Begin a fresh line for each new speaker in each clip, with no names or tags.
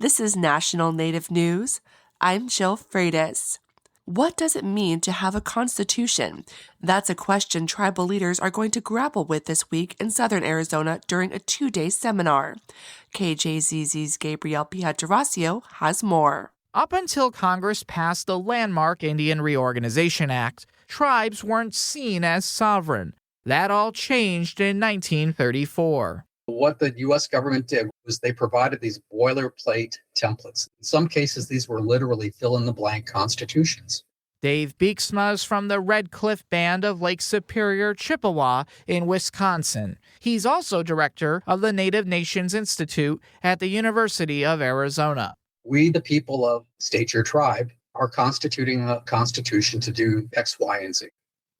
This is National Native News. I'm Jill Freitas. What does it mean to have a constitution? That's a question tribal leaders are going to grapple with this week in southern Arizona during a 2-day seminar. KJZZ's Gabriel Pietrasio has more.
Up until Congress passed the landmark Indian Reorganization Act, tribes weren't seen as sovereign. That all changed in 1934.
What the U.S. government did was they provided these boilerplate templates. In some cases, these were literally fill-in-the-blank constitutions.
Dave Beeksma is from the Red Cliff Band of Lake Superior, Chippewa in Wisconsin. He's also director of the Native Nations Institute at the University of Arizona.
We, the people of state your tribe, are constituting a constitution to do X, Y, and Z.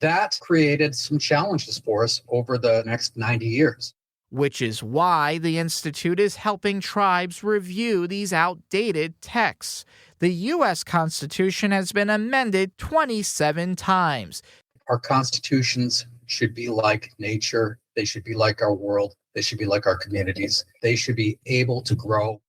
That created some challenges for us over the next 90 years.
Which is why the Institute is helping tribes review these outdated texts. The U.S. Constitution has been amended 27 times.
Our constitutions should be like nature. They should be like our world. They should be like our communities. They should be able to grow.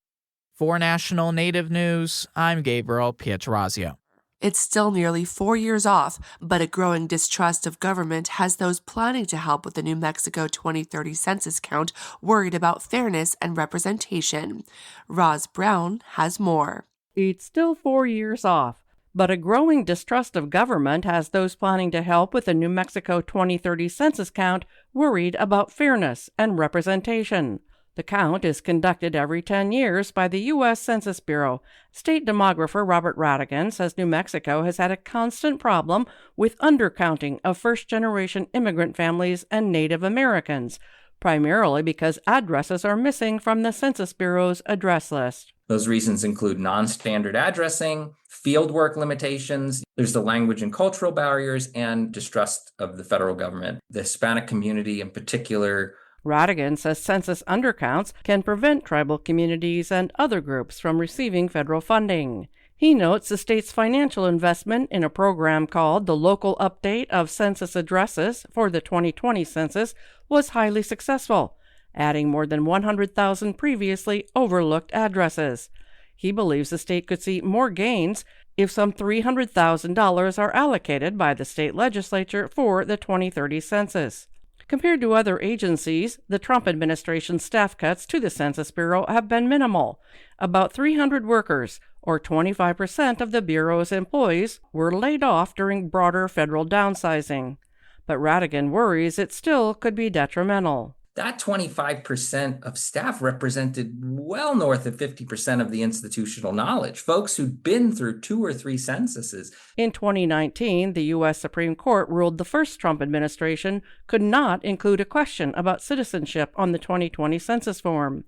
For National Native News, I'm Gabriel Pietrasio.
It's still nearly 4 years off, but a growing distrust of government has those planning to help with the New Mexico 2030 census count worried about fairness and representation. Roz Brown has more.
It's still 4 years off, but a growing distrust of government has those planning to help with the New Mexico 2030 census count worried about fairness and representation. The count is conducted every 10 years by the U.S. Census Bureau. State demographer Robert Radigan says New Mexico has had a constant problem with undercounting of first-generation immigrant families and Native Americans, primarily because addresses are missing from the Census Bureau's address list.
Those reasons include non-standard addressing, fieldwork limitations, there's the language and cultural barriers, and distrust of the federal government. The Hispanic community in particular.
Radigan says census undercounts can prevent tribal communities and other groups from receiving federal funding. He notes the state's financial investment in a program called the Local Update of Census Addresses for the 2020 census was highly successful, adding more than 100,000 previously overlooked addresses. He believes the state could see more gains if some $300,000 are allocated by the state legislature for the 2030 census. Compared to other agencies, the Trump administration's staff cuts to the Census Bureau have been minimal. About 300 workers, or 25% of the Bureau's employees, were laid off during broader federal downsizing. But Radigan worries it still could be detrimental.
That 25% of staff represented well north of 50% of the institutional knowledge, folks who'd been through 2 or 3 censuses.
In 2019, the U.S. Supreme Court ruled the first Trump administration could not include a question about citizenship on the 2020 census form.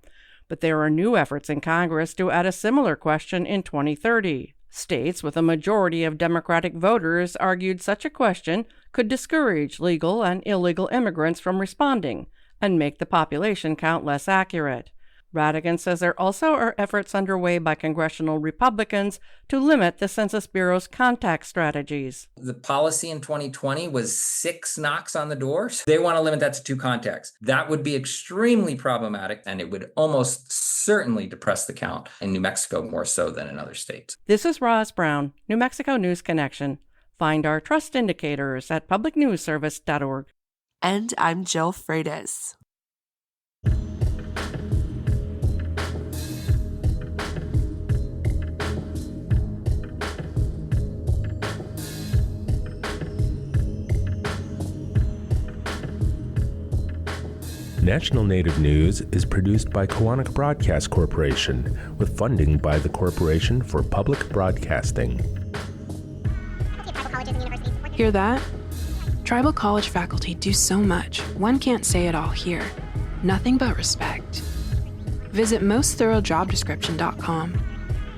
But there are new efforts in Congress to add a similar question in 2030. States with a majority of Democratic voters argued such a question could discourage legal and illegal immigrants from responding and make the population count less accurate. Radigan says there also are efforts underway by congressional Republicans to limit the Census Bureau's contact strategies.
The policy in 2020 was 6 knocks on the door. They want to limit that to 2 contacts. That would be extremely problematic, and it would almost certainly depress the count in New Mexico more so than in other states.
This is Roz Brown, New Mexico News Connection. Find our trust indicators at publicnewsservice.org.
And I'm Jill Freitas.
National Native News is produced by Koahnic Broadcast Corporation with funding by the Corporation for Public Broadcasting.
Hear that? Tribal college faculty do so much, one can't say it all here. Nothing but respect. Visit mostthoroughdescription.com.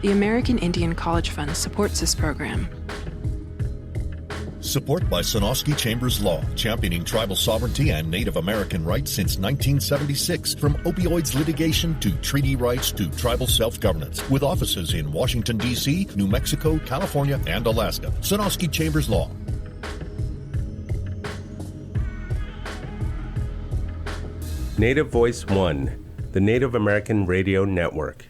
The American Indian College Fund supports this program.
Support by Sonosky Chambers Law, championing tribal sovereignty and Native American rights since 1976. From opioids litigation to treaty rights to tribal self-governance. With offices in Washington, D.C., New Mexico, California, and Alaska. Sonosky Chambers Law.
Native Voice One, the Native American Radio Network.